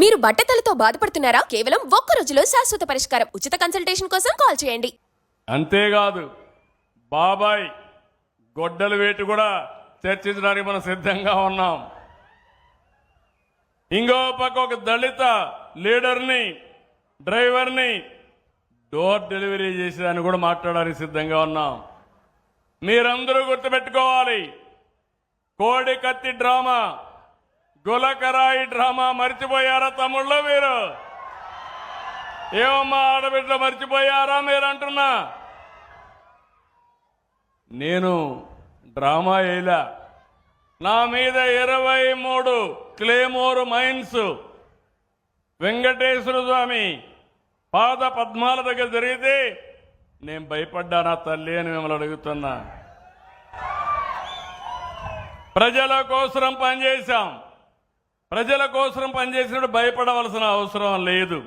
మీరు బట్టతలతో బాధపడుతున్నారా? కేవలం ఒక్క రోజులో శాశ్వత పరిష్కారం. ఉచిత కన్సల్టేషన్ కోసం కాల్ చేయండి. అంతేకాదు బాబాయ్ గొడ్డల వేటు కూడా చర్చించడానికి మనం సిద్ధంగా ఉన్నాం. ఇంకో పక్క ఒక దళిత లీడర్ని డ్రైవర్ని డోర్ డెలివరీ చేసేదాన్ని కూడా మాట్లాడడానికి సిద్ధంగా ఉన్నాం. మీరందరూ గుర్తుపెట్టుకోవాలి, కోడి కత్తి డ్రామా, గులకరాయి డ్రామా మర్చిపోయారా తమ్ముళ్ళు? మీరు ఏమమ్మా ఆడబిడ్డ మర్చిపోయారా మీరు అంటున్నా? నేను డ్రామా వేయలా. నా మీద 23 క్లేమోర్ మైన్స్ వెంకటేశ్వర స్వామి పాద పద్మాల దగ్గర జరిగితే నేను భయపడ్డానా తల్లి అని మిమ్మల్ని అడుగుతున్నా. ప్రజల కోసం పనిచేశాం. ప్రజల కోసం పనిచేసినప్పుడు భయపడవలసిన అవసరం లేదు.